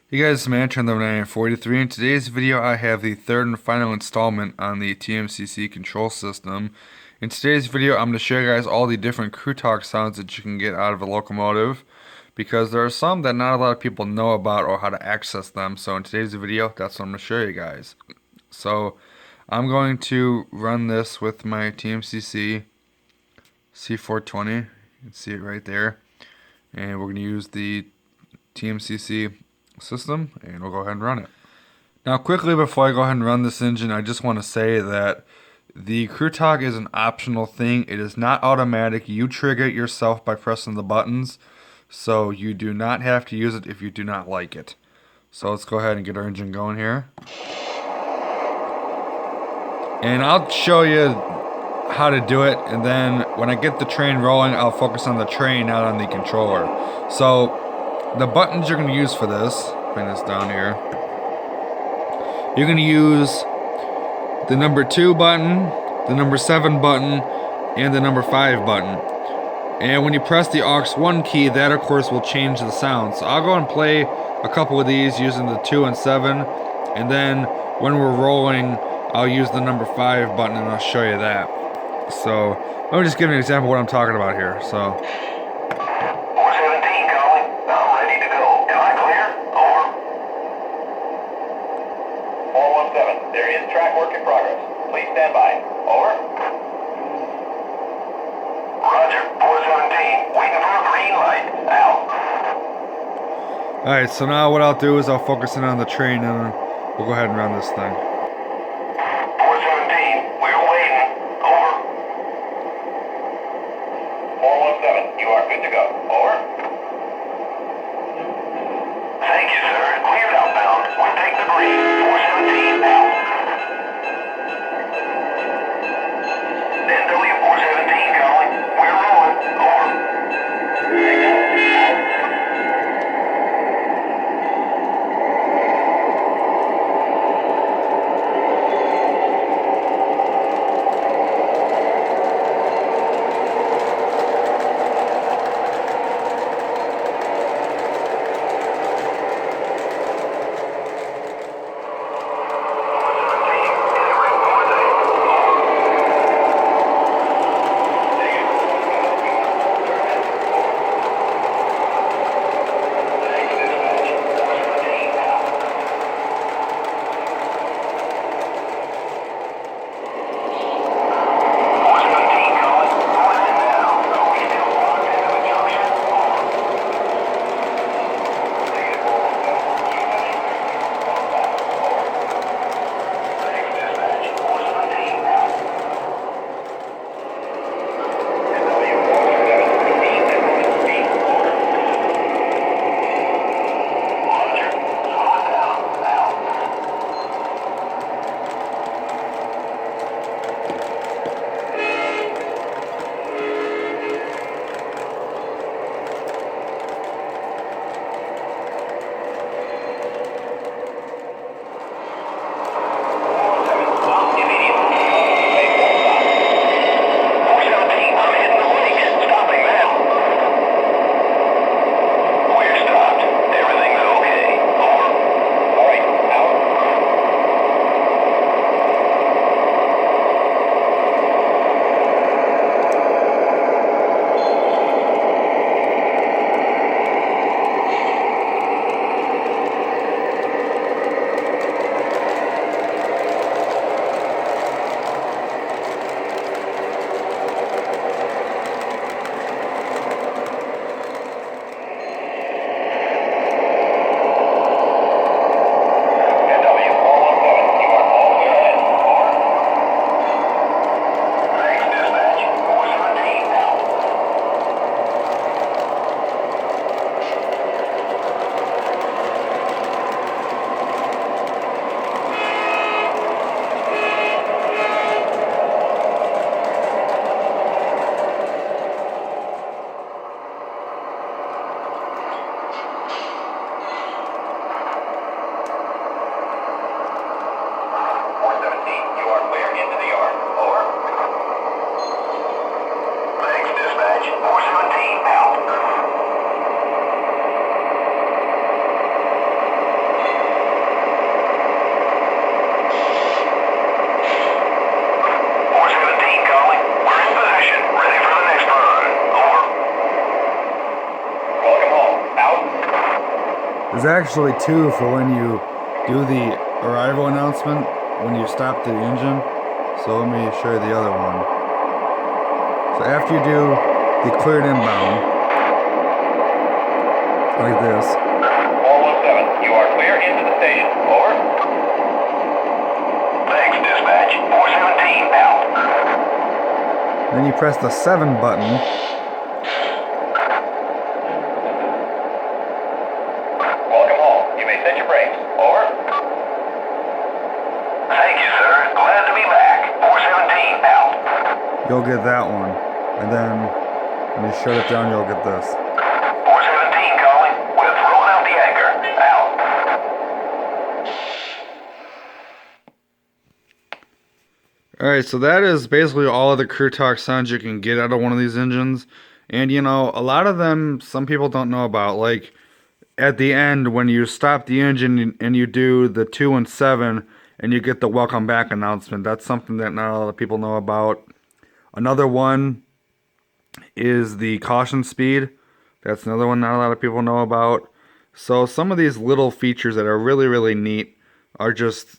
Hey guys, it's Mantra number 943. In today's video, I have the third and final installment on the TMCC control system. In today's video, I'm going to show you guys all the different crew talk sounds that you can get out of a locomotive, because there are some that not a lot of people know about or how to access them. So in today's video, that's what I'm going to show you guys. So I'm going to run this with my TMCC C420. You can see it right there. And we're going to use the TMCC system, and we'll go ahead and run it. Now quickly before I go ahead and run this engine, I just want to say that the crew talk is an optional thing. It is not automatic. You trigger it yourself by pressing the buttons, so you do not have to use it if you do not like it. So let's go ahead and get our engine going here. And I'll show you how to do it, and then when I get the train rolling, I'll focus on the train, not on the controller. So the buttons you're going to use for this, bring this down here. You're going to use the number 2 button, the number 7 button, and the number 5 button. And when you press the aux 1 key, that of course will change the sound. So I'll go and play a couple of these using the 2 and 7, and then when we're rolling, I'll use the number 5 button and I'll show you that. So let me just give you an example of what I'm talking about here. So there is track work in progress. Please stand by. Over. Roger. 417. Waiting for a green light. Out. Alright, so now what I'll do is I'll focus in on the train and we'll go ahead and run this thing. 417. We're waiting. Over. 417. You are good to go. Over. Thank you, sir. Cleared outbound. We'll take the green. 417 out. There's actually two for when you do the arrival announcement, when you stop the engine. So let me show you the other one. So after you do the cleared inbound, like this. 417, you are clear into the station. Over. Thanks, dispatch. 417, out. Then you press the 7 button. Welcome home. You may set your brakes. Over. Thank you, sir. Glad to be back. 417, out. You'll get that one. And then when you shut it down, you'll get this. 417 calling. We're throwing out the anchor. Out. Alright, so that is basically all of the crew talk sounds you can get out of one of these engines. And you know, a lot of them, some people don't know about. Like, at the end, when you stop the engine and you do the 2 and 7, and you get the welcome back announcement. That's something that not a lot of people know about. Another one is the caution speed. That's another one not a lot of people know about. So some of these little features that are really, really neat are just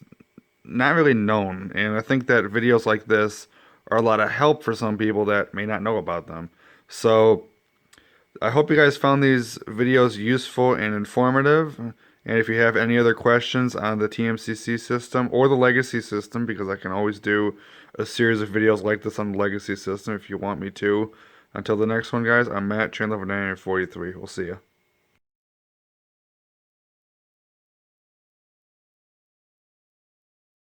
not really known. And I think that videos like this are a lot of help for some people that may not know about them. So I hope you guys found these videos useful and informative. And if you have any other questions on the TMCC system or the legacy system, because I can always do a series of videos like this on the legacy system if you want me to. Until the next one, guys, I'm Matt, channel number 943. We'll see ya.